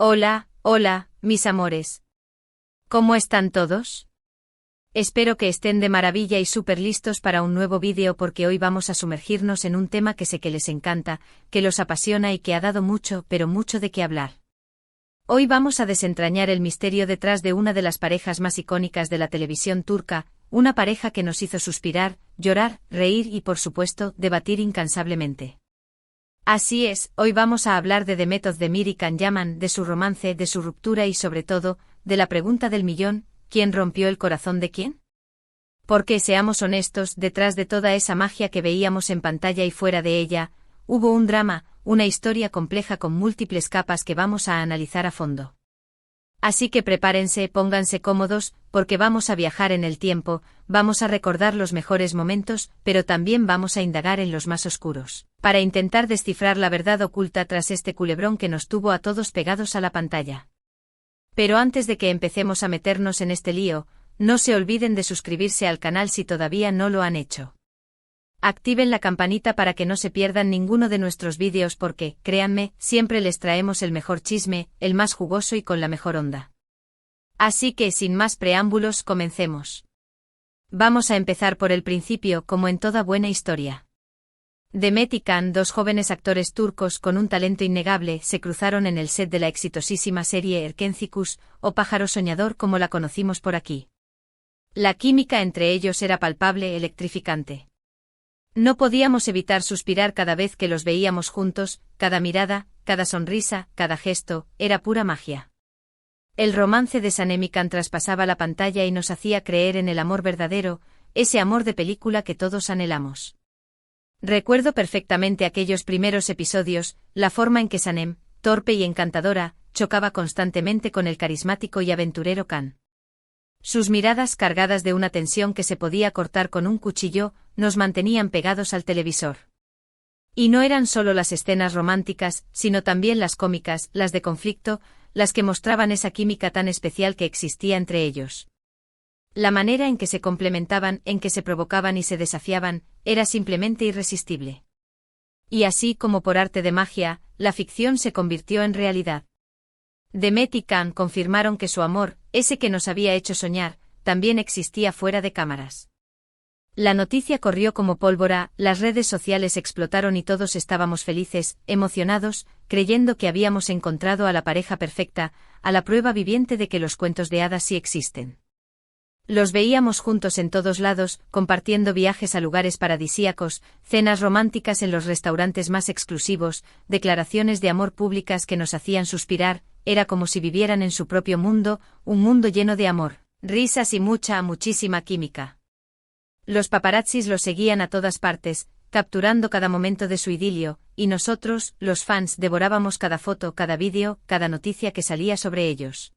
Hola, hola, mis amores. ¿Cómo están todos? Espero que estén de maravilla y súper listos para un nuevo vídeo porque hoy vamos a sumergirnos en un tema que sé que les encanta, que los apasiona y que ha dado mucho, pero mucho de qué hablar. Hoy vamos a desentrañar el misterio detrás de una de las parejas más icónicas de la televisión turca, una pareja que nos hizo suspirar, llorar, reír y por supuesto, debatir incansablemente. Así es, hoy vamos a hablar de Demet Özdemir y Can Yaman, de su romance, de su ruptura y sobre todo, de la pregunta del millón, ¿quién rompió el corazón de quién? Porque seamos honestos, detrás de toda esa magia que veíamos en pantalla y fuera de ella, hubo un drama, una historia compleja con múltiples capas que vamos a analizar a fondo. Así que prepárense, pónganse cómodos, porque vamos a viajar en el tiempo, vamos a recordar los mejores momentos, pero también vamos a indagar en los más oscuros, para intentar descifrar la verdad oculta tras este culebrón que nos tuvo a todos pegados a la pantalla. Pero antes de que empecemos a meternos en este lío, no se olviden de suscribirse al canal si todavía no lo han hecho. Activen la campanita para que no se pierdan ninguno de nuestros vídeos porque, créanme, siempre les traemos el mejor chisme, el más jugoso y con la mejor onda. Así que sin más preámbulos, comencemos. Vamos a empezar por el principio, como en toda buena historia. Demet y Can, dos jóvenes actores turcos con un talento innegable, se cruzaron en el set de la exitosísima serie Erkenci o Pájaro Soñador como la conocimos por aquí. La química entre ellos era palpable, electrificante. No podíamos evitar suspirar cada vez que los veíamos juntos, cada mirada, cada sonrisa, cada gesto, era pura magia. El romance de Sanem y Can traspasaba la pantalla y nos hacía creer en el amor verdadero, ese amor de película que todos anhelamos. Recuerdo perfectamente aquellos primeros episodios, la forma en que Sanem, torpe y encantadora, chocaba constantemente con el carismático y aventurero Can. Sus miradas cargadas de una tensión que se podía cortar con un cuchillo, nos mantenían pegados al televisor. Y no eran solo las escenas románticas, sino también las cómicas, las de conflicto, las que mostraban esa química tan especial que existía entre ellos. La manera en que se complementaban, en que se provocaban y se desafiaban, era simplemente irresistible. Y así como por arte de magia, la ficción se convirtió en realidad. Demet y Can confirmaron que su amor, ese que nos había hecho soñar, también existía fuera de cámaras. La noticia corrió como pólvora, las redes sociales explotaron y todos estábamos felices, emocionados, creyendo que habíamos encontrado a la pareja perfecta, a la prueba viviente de que los cuentos de hadas sí existen. Los veíamos juntos en todos lados, compartiendo viajes a lugares paradisíacos, cenas románticas en los restaurantes más exclusivos, declaraciones de amor públicas que nos hacían suspirar, era como si vivieran en su propio mundo, un mundo lleno de amor, risas y muchísima química. Los paparazzis los seguían a todas partes, capturando cada momento de su idilio, y nosotros, los fans, devorábamos cada foto, cada vídeo, cada noticia que salía sobre ellos.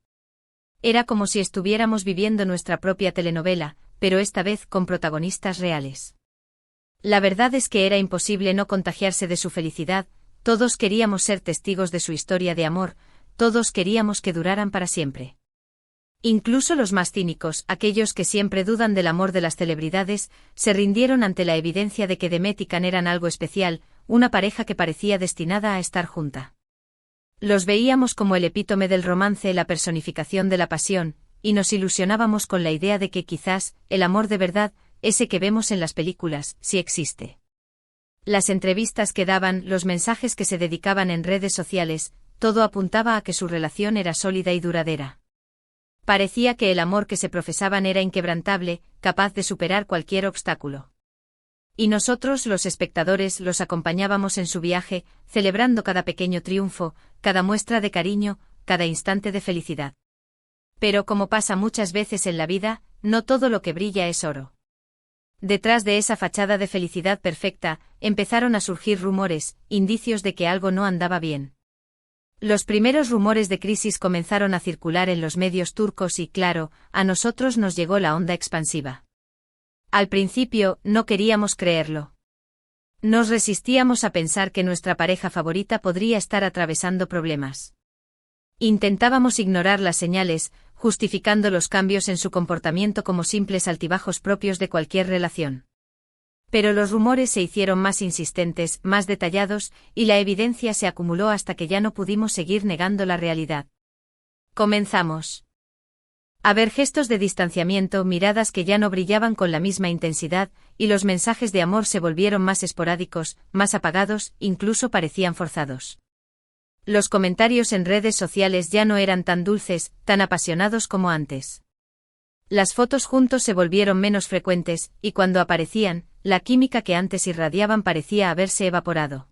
Era como si estuviéramos viviendo nuestra propia telenovela, pero esta vez con protagonistas reales. La verdad es que era imposible no contagiarse de su felicidad, todos queríamos ser testigos de su historia de amor, todos queríamos que duraran para siempre. Incluso los más cínicos, aquellos que siempre dudan del amor de las celebridades, se rindieron ante la evidencia de que Demet y Can eran algo especial, una pareja que parecía destinada a estar junta. Los veíamos como el epítome del romance, la personificación de la pasión, y nos ilusionábamos con la idea de que quizás, el amor de verdad, ese que vemos en las películas, sí existe. Las entrevistas que daban, los mensajes que se dedicaban en redes sociales, todo apuntaba a que su relación era sólida y duradera. Parecía que el amor que se profesaban era inquebrantable, capaz de superar cualquier obstáculo. Y nosotros, los espectadores, los acompañábamos en su viaje, celebrando cada pequeño triunfo, cada muestra de cariño, cada instante de felicidad. Pero como pasa muchas veces en la vida, no todo lo que brilla es oro. Detrás de esa fachada de felicidad perfecta, empezaron a surgir rumores, indicios de que algo no andaba bien. Los primeros rumores de crisis comenzaron a circular en los medios turcos y, claro, a nosotros nos llegó la onda expansiva. Al principio, no queríamos creerlo. Nos resistíamos a pensar que nuestra pareja favorita podría estar atravesando problemas. Intentábamos ignorar las señales, justificando los cambios en su comportamiento como simples altibajos propios de cualquier relación. Pero los rumores se hicieron más insistentes, más detallados, y la evidencia se acumuló hasta que ya no pudimos seguir negando la realidad. Comenzamos. A ver gestos de distanciamiento, miradas que ya no brillaban con la misma intensidad, y los mensajes de amor se volvieron más esporádicos, más apagados, incluso parecían forzados. Los comentarios en redes sociales ya no eran tan dulces, tan apasionados como antes. Las fotos juntos se volvieron menos frecuentes, y cuando aparecían, la química que antes irradiaban parecía haberse evaporado.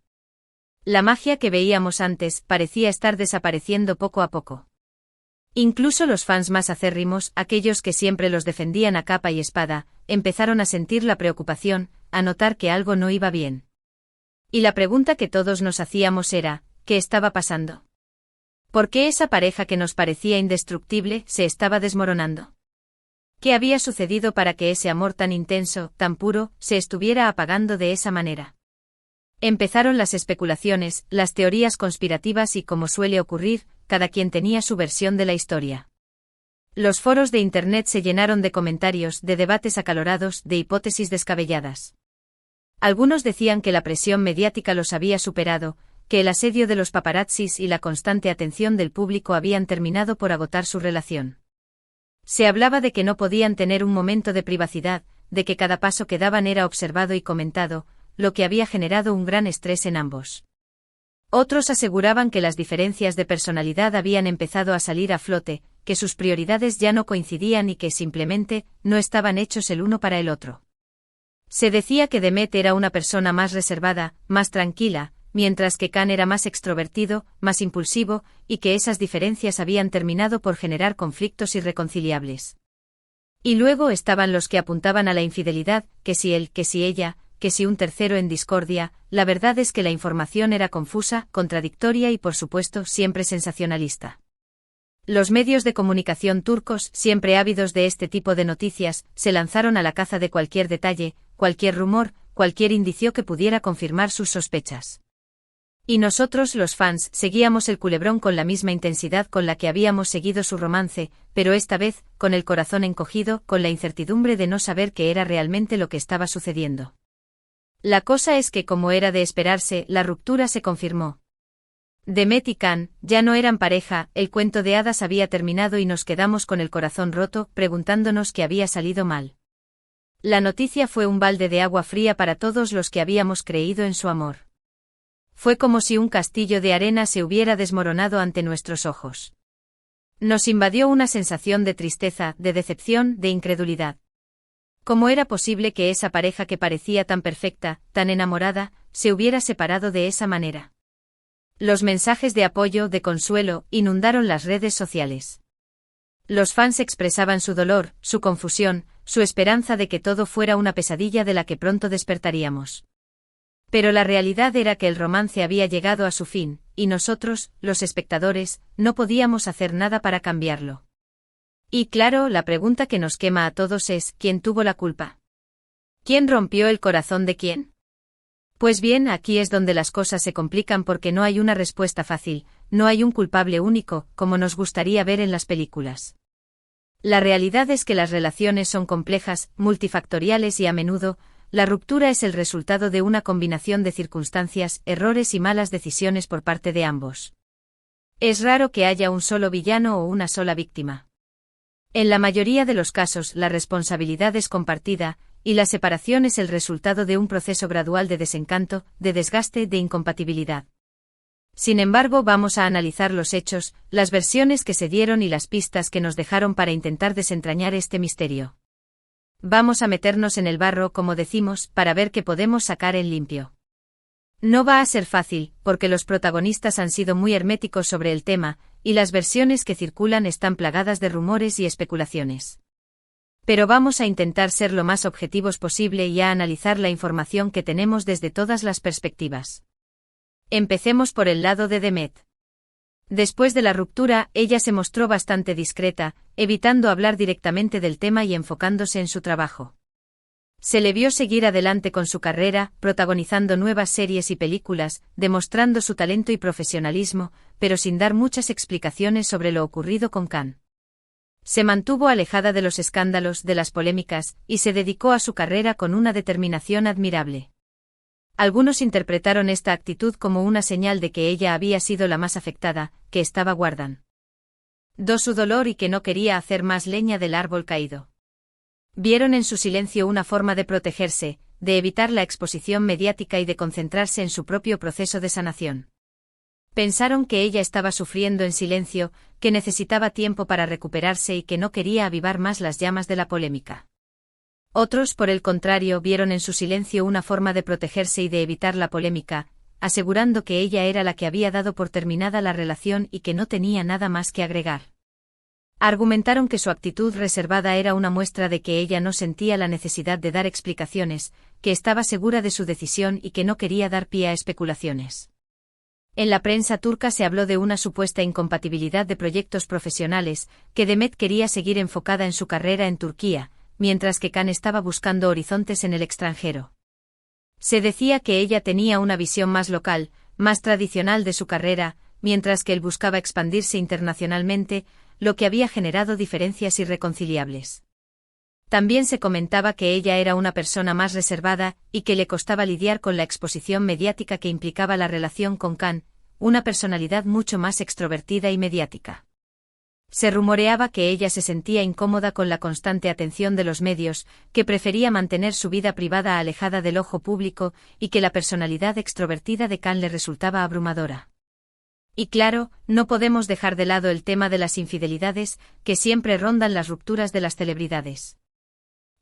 La magia que veíamos antes parecía estar desapareciendo poco a poco. Incluso los fans más acérrimos, aquellos que siempre los defendían a capa y espada, empezaron a sentir la preocupación, a notar que algo no iba bien. Y la pregunta que todos nos hacíamos era, ¿qué estaba pasando? ¿Por qué esa pareja que nos parecía indestructible se estaba desmoronando? ¿Qué había sucedido para que ese amor tan intenso, tan puro, se estuviera apagando de esa manera? Empezaron las especulaciones, las teorías conspirativas y, como suele ocurrir, cada quien tenía su versión de la historia. Los foros de Internet se llenaron de comentarios, de debates acalorados, de hipótesis descabelladas. Algunos decían que la presión mediática los había superado, que el asedio de los paparazzis y la constante atención del público habían terminado por agotar su relación. Se hablaba de que no podían tener un momento de privacidad, de que cada paso que daban era observado y comentado, lo que había generado un gran estrés en ambos. Otros aseguraban que las diferencias de personalidad habían empezado a salir a flote, que sus prioridades ya no coincidían y que simplemente no estaban hechos el uno para el otro. Se decía que Demet era una persona más reservada, más tranquila, mientras que Can era más extrovertido, más impulsivo, y que esas diferencias habían terminado por generar conflictos irreconciliables. Y luego estaban los que apuntaban a la infidelidad, que si él, que si ella, que si un tercero en discordia. La verdad es que la información era confusa, contradictoria y por supuesto siempre sensacionalista. Los medios de comunicación turcos, siempre ávidos de este tipo de noticias, se lanzaron a la caza de cualquier detalle, cualquier rumor, cualquier indicio que pudiera confirmar sus sospechas. Y nosotros, los fans, seguíamos el culebrón con la misma intensidad con la que habíamos seguido su romance, pero esta vez, con el corazón encogido, con la incertidumbre de no saber qué era realmente lo que estaba sucediendo. La cosa es que, como era de esperarse, la ruptura se confirmó. Demet y Can ya no eran pareja, el cuento de hadas había terminado y nos quedamos con el corazón roto, preguntándonos qué había salido mal. La noticia fue un balde de agua fría para todos los que habíamos creído en su amor. Fue como si un castillo de arena se hubiera desmoronado ante nuestros ojos. Nos invadió una sensación de tristeza, de decepción, de incredulidad. ¿Cómo era posible que esa pareja que parecía tan perfecta, tan enamorada, se hubiera separado de esa manera? Los mensajes de apoyo, de consuelo, inundaron las redes sociales. Los fans expresaban su dolor, su confusión, su esperanza de que todo fuera una pesadilla de la que pronto despertaríamos. Pero la realidad era que el romance había llegado a su fin, y nosotros, los espectadores, no podíamos hacer nada para cambiarlo. Y claro, la pregunta que nos quema a todos es, ¿quién tuvo la culpa? ¿Quién rompió el corazón de quién? Pues bien, aquí es donde las cosas se complican porque no hay una respuesta fácil, no hay un culpable único, como nos gustaría ver en las películas. La realidad es que las relaciones son complejas, multifactoriales y a menudo, la ruptura es el resultado de una combinación de circunstancias, errores y malas decisiones por parte de ambos. Es raro que haya un solo villano o una sola víctima. En la mayoría de los casos la responsabilidad es compartida, y la separación es el resultado de un proceso gradual de desencanto, de desgaste, de incompatibilidad. Sin embargo, vamos a analizar los hechos, las versiones que se dieron y las pistas que nos dejaron para intentar desentrañar este misterio. Vamos a meternos en el barro, como decimos, para ver qué podemos sacar en limpio. No va a ser fácil, porque los protagonistas han sido muy herméticos sobre el tema, y las versiones que circulan están plagadas de rumores y especulaciones. Pero vamos a intentar ser lo más objetivos posible y a analizar la información que tenemos desde todas las perspectivas. Empecemos por el lado de Demet. Después de la ruptura, ella se mostró bastante discreta, evitando hablar directamente del tema y enfocándose en su trabajo. Se le vio seguir adelante con su carrera, protagonizando nuevas series y películas, demostrando su talento y profesionalismo, pero sin dar muchas explicaciones sobre lo ocurrido con Can. Se mantuvo alejada de los escándalos, de las polémicas, y se dedicó a su carrera con una determinación admirable. Algunos interpretaron esta actitud como una señal de que ella había sido la más afectada, que estaba guardando Su dolor y que no quería hacer más leña del árbol caído. Vieron en su silencio una forma de protegerse, de evitar la exposición mediática y de concentrarse en su propio proceso de sanación. Pensaron que ella estaba sufriendo en silencio, que necesitaba tiempo para recuperarse y que no quería avivar más las llamas de la polémica. Otros, por el contrario, vieron en su silencio una forma de protegerse y de evitar la polémica, asegurando que ella era la que había dado por terminada la relación y que no tenía nada más que agregar. Argumentaron que su actitud reservada era una muestra de que ella no sentía la necesidad de dar explicaciones, que estaba segura de su decisión y que no quería dar pie a especulaciones. En la prensa turca se habló de una supuesta incompatibilidad de proyectos profesionales, que Demet quería seguir enfocada en su carrera en Turquía, mientras que Can estaba buscando horizontes en el extranjero. Se decía que ella tenía una visión más local, más tradicional de su carrera, mientras que él buscaba expandirse internacionalmente, lo que había generado diferencias irreconciliables. También se comentaba que ella era una persona más reservada y que le costaba lidiar con la exposición mediática que implicaba la relación con Can, una personalidad mucho más extrovertida y mediática. Se rumoreaba que ella se sentía incómoda con la constante atención de los medios, que prefería mantener su vida privada alejada del ojo público y que la personalidad extrovertida de Can le resultaba abrumadora. Y claro, no podemos dejar de lado el tema de las infidelidades, que siempre rondan las rupturas de las celebridades.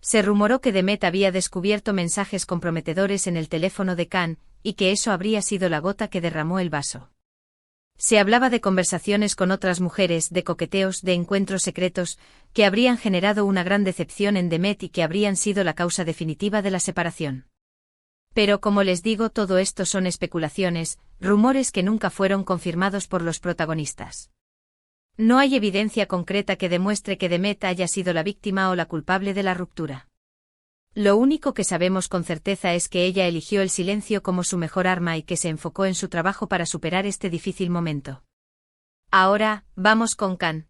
Se rumoró que Demet había descubierto mensajes comprometedores en el teléfono de Can, y que eso habría sido la gota que derramó el vaso. Se hablaba de conversaciones con otras mujeres, de coqueteos, de encuentros secretos, que habrían generado una gran decepción en Demet y que habrían sido la causa definitiva de la separación. Pero como les digo, todo esto son especulaciones, rumores que nunca fueron confirmados por los protagonistas. No hay evidencia concreta que demuestre que Demet haya sido la víctima o la culpable de la ruptura. Lo único que sabemos con certeza es que ella eligió el silencio como su mejor arma y que se enfocó en su trabajo para superar este difícil momento. Ahora, vamos con Can.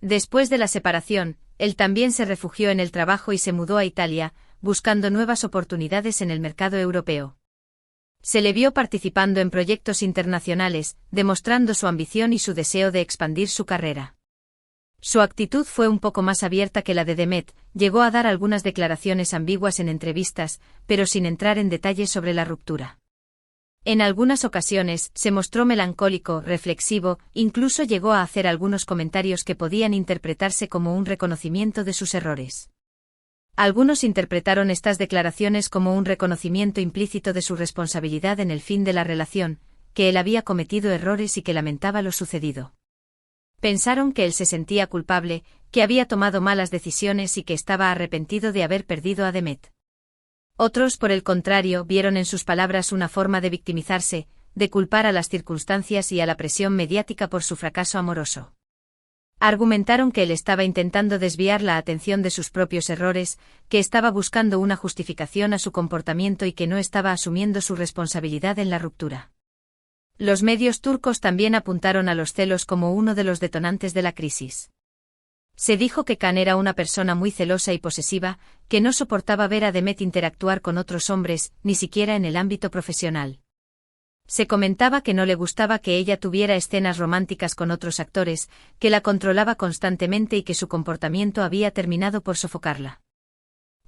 Después de la separación, él también se refugió en el trabajo y se mudó a Italia, buscando nuevas oportunidades en el mercado europeo. Se le vio participando en proyectos internacionales, demostrando su ambición y su deseo de expandir su carrera. Su actitud fue un poco más abierta que la de Demet, llegó a dar algunas declaraciones ambiguas en entrevistas, pero sin entrar en detalles sobre la ruptura. En algunas ocasiones, se mostró melancólico, reflexivo, incluso llegó a hacer algunos comentarios que podían interpretarse como un reconocimiento de sus errores. Algunos interpretaron estas declaraciones como un reconocimiento implícito de su responsabilidad en el fin de la relación, que él había cometido errores y que lamentaba lo sucedido. Pensaron que él se sentía culpable, que había tomado malas decisiones y que estaba arrepentido de haber perdido a Demet. Otros, por el contrario, vieron en sus palabras una forma de victimizarse, de culpar a las circunstancias y a la presión mediática por su fracaso amoroso. Argumentaron que él estaba intentando desviar la atención de sus propios errores, que estaba buscando una justificación a su comportamiento y que no estaba asumiendo su responsabilidad en la ruptura. Los medios turcos también apuntaron a los celos como uno de los detonantes de la crisis. Se dijo que Can era una persona muy celosa y posesiva, que no soportaba ver a Demet interactuar con otros hombres, ni siquiera en el ámbito profesional. Se comentaba que no le gustaba que ella tuviera escenas románticas con otros actores, que la controlaba constantemente y que su comportamiento había terminado por sofocarla.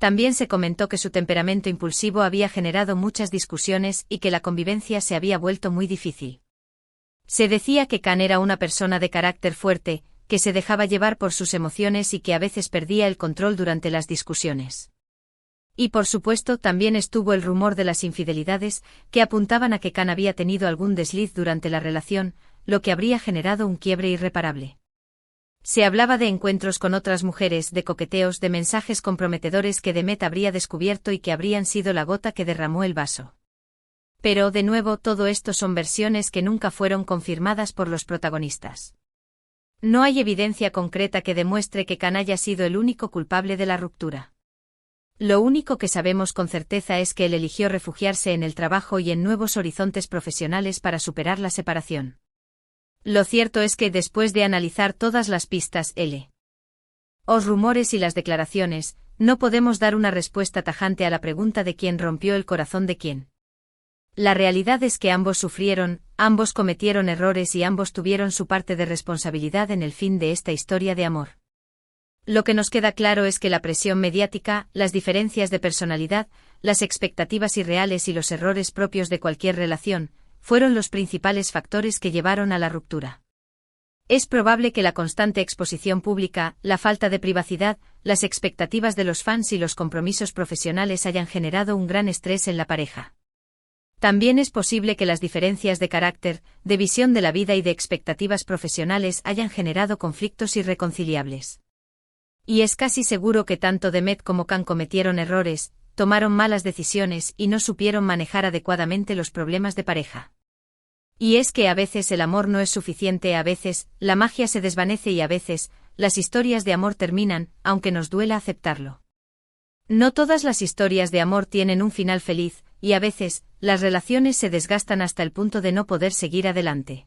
También se comentó que su temperamento impulsivo había generado muchas discusiones y que la convivencia se había vuelto muy difícil. Se decía que Can era una persona de carácter fuerte, que se dejaba llevar por sus emociones y que a veces perdía el control durante las discusiones. Y por supuesto también estuvo el rumor de las infidelidades, que apuntaban a que Can había tenido algún desliz durante la relación, lo que habría generado un quiebre irreparable. Se hablaba de encuentros con otras mujeres, de coqueteos, de mensajes comprometedores que Demet habría descubierto y que habrían sido la gota que derramó el vaso. Pero, de nuevo, todo esto son versiones que nunca fueron confirmadas por los protagonistas. No hay evidencia concreta que demuestre que Can haya sido el único culpable de la ruptura. Lo único que sabemos con certeza es que él eligió refugiarse en el trabajo y en nuevos horizontes profesionales para superar la separación. Lo cierto es que después de analizar todas las pistas, los rumores y las declaraciones, no podemos dar una respuesta tajante a la pregunta de quién rompió el corazón de quién. La realidad es que ambos sufrieron, ambos cometieron errores y ambos tuvieron su parte de responsabilidad en el fin de esta historia de amor. Lo que nos queda claro es que la presión mediática, las diferencias de personalidad, las expectativas irreales y los errores propios de cualquier relación, fueron los principales factores que llevaron a la ruptura. Es probable que la constante exposición pública, la falta de privacidad, las expectativas de los fans y los compromisos profesionales hayan generado un gran estrés en la pareja. También es posible que las diferencias de carácter, de visión de la vida y de expectativas profesionales hayan generado conflictos irreconciliables. Y es casi seguro que tanto Demet como Can cometieron errores, tomaron malas decisiones y no supieron manejar adecuadamente los problemas de pareja. Y es que a veces el amor no es suficiente, a veces la magia se desvanece y a veces las historias de amor terminan, aunque nos duela aceptarlo. No todas las historias de amor tienen un final feliz, y a veces las relaciones se desgastan hasta el punto de no poder seguir adelante.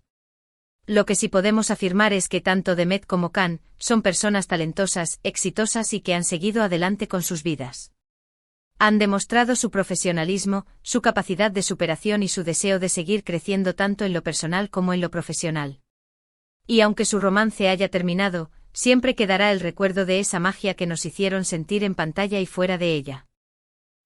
Lo que sí podemos afirmar es que tanto Demet como Can son personas talentosas, exitosas y que han seguido adelante con sus vidas. Han demostrado su profesionalismo, su capacidad de superación y su deseo de seguir creciendo tanto en lo personal como en lo profesional. Y aunque su romance haya terminado, siempre quedará el recuerdo de esa magia que nos hicieron sentir en pantalla y fuera de ella.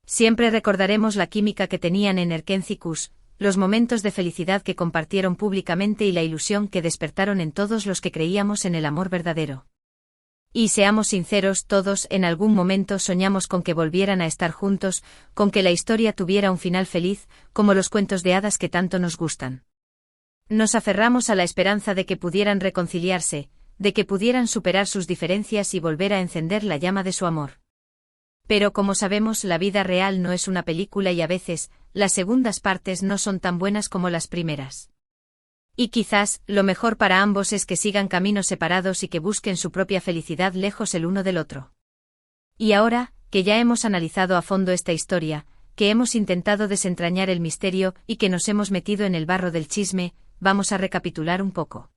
Siempre recordaremos la química que tenían en Erkencikus, los momentos de felicidad que compartieron públicamente y la ilusión que despertaron en todos los que creíamos en el amor verdadero. Y seamos sinceros, todos en algún momento soñamos con que volvieran a estar juntos, con que la historia tuviera un final feliz, como los cuentos de hadas que tanto nos gustan. Nos aferramos a la esperanza de que pudieran reconciliarse, de que pudieran superar sus diferencias y volver a encender la llama de su amor. Pero como sabemos, la vida real no es una película y a veces, las segundas partes no son tan buenas como las primeras. Y quizás, lo mejor para ambos es que sigan caminos separados y que busquen su propia felicidad lejos el uno del otro. Y ahora, que ya hemos analizado a fondo esta historia, que hemos intentado desentrañar el misterio y que nos hemos metido en el barro del chisme, vamos a recapitular un poco.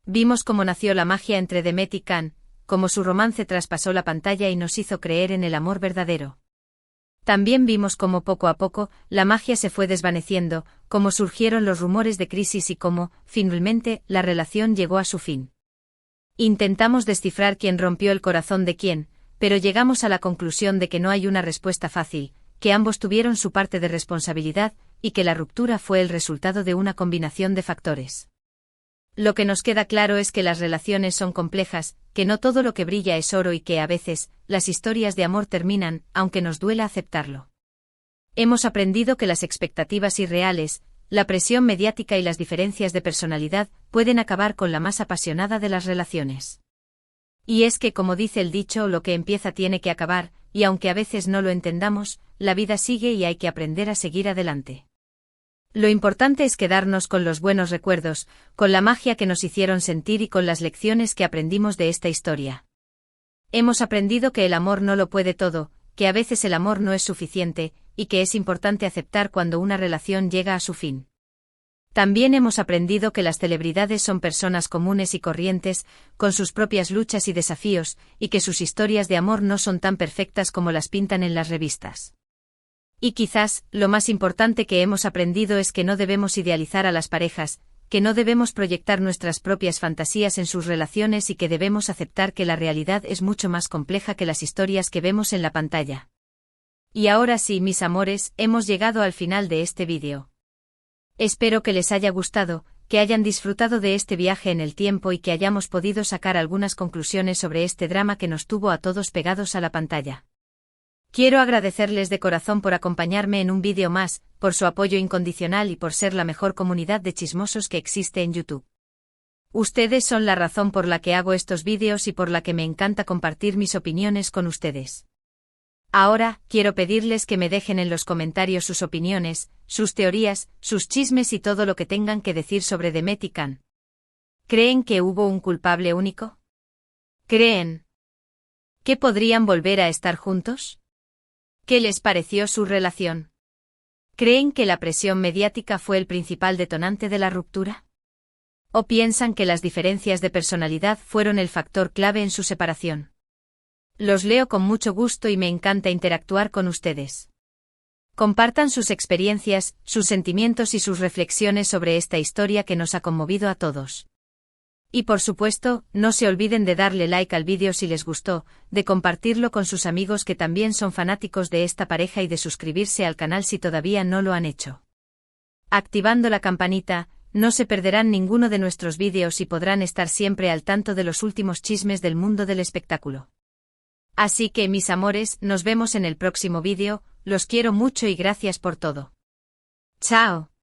Vimos cómo nació la magia entre Demet y Can, cómo su romance traspasó la pantalla y nos hizo creer en el amor verdadero. También vimos cómo poco a poco la magia se fue desvaneciendo, cómo surgieron los rumores de crisis y cómo, finalmente, la relación llegó a su fin. Intentamos descifrar quién rompió el corazón de quién, pero llegamos a la conclusión de que no hay una respuesta fácil, que ambos tuvieron su parte de responsabilidad, y que la ruptura fue el resultado de una combinación de factores. Lo que nos queda claro es que las relaciones son complejas, que no todo lo que brilla es oro y que a veces, las historias de amor terminan, aunque nos duela aceptarlo. Hemos aprendido que las expectativas irreales, la presión mediática y las diferencias de personalidad pueden acabar con la más apasionada de las relaciones. Y es que, como dice el dicho, lo que empieza tiene que acabar, y aunque a veces no lo entendamos, la vida sigue y hay que aprender a seguir adelante. Lo importante es quedarnos con los buenos recuerdos, con la magia que nos hicieron sentir y con las lecciones que aprendimos de esta historia. Hemos aprendido que el amor no lo puede todo, que a veces el amor no es suficiente, y que es importante aceptar cuando una relación llega a su fin. También hemos aprendido que las celebridades son personas comunes y corrientes, con sus propias luchas y desafíos, y que sus historias de amor no son tan perfectas como las pintan en las revistas. Y quizás, lo más importante que hemos aprendido es que no debemos idealizar a las parejas, que no debemos proyectar nuestras propias fantasías en sus relaciones y que debemos aceptar que la realidad es mucho más compleja que las historias que vemos en la pantalla. Y ahora sí, mis amores, hemos llegado al final de este vídeo. Espero que les haya gustado, que hayan disfrutado de este viaje en el tiempo y que hayamos podido sacar algunas conclusiones sobre este drama que nos tuvo a todos pegados a la pantalla. Quiero agradecerles de corazón por acompañarme en un vídeo más, por su apoyo incondicional y por ser la mejor comunidad de chismosos que existe en YouTube. Ustedes son la razón por la que hago estos vídeos y por la que me encanta compartir mis opiniones con ustedes. Ahora, quiero pedirles que me dejen en los comentarios sus opiniones, sus teorías, sus chismes y todo lo que tengan que decir sobre Demet y Can. ¿Creen que hubo un culpable único? ¿Creen que podrían volver a estar juntos? ¿Qué les pareció su relación? ¿Creen que la presión mediática fue el principal detonante de la ruptura? ¿O piensan que las diferencias de personalidad fueron el factor clave en su separación? Los leo con mucho gusto y me encanta interactuar con ustedes. Compartan sus experiencias, sus sentimientos y sus reflexiones sobre esta historia que nos ha conmovido a todos. Y por supuesto, no se olviden de darle like al vídeo si les gustó, de compartirlo con sus amigos que también son fanáticos de esta pareja y de suscribirse al canal si todavía no lo han hecho. Activando la campanita, no se perderán ninguno de nuestros vídeos y podrán estar siempre al tanto de los últimos chismes del mundo del espectáculo. Así que, mis amores, nos vemos en el próximo vídeo, los quiero mucho y gracias por todo. ¡Chao!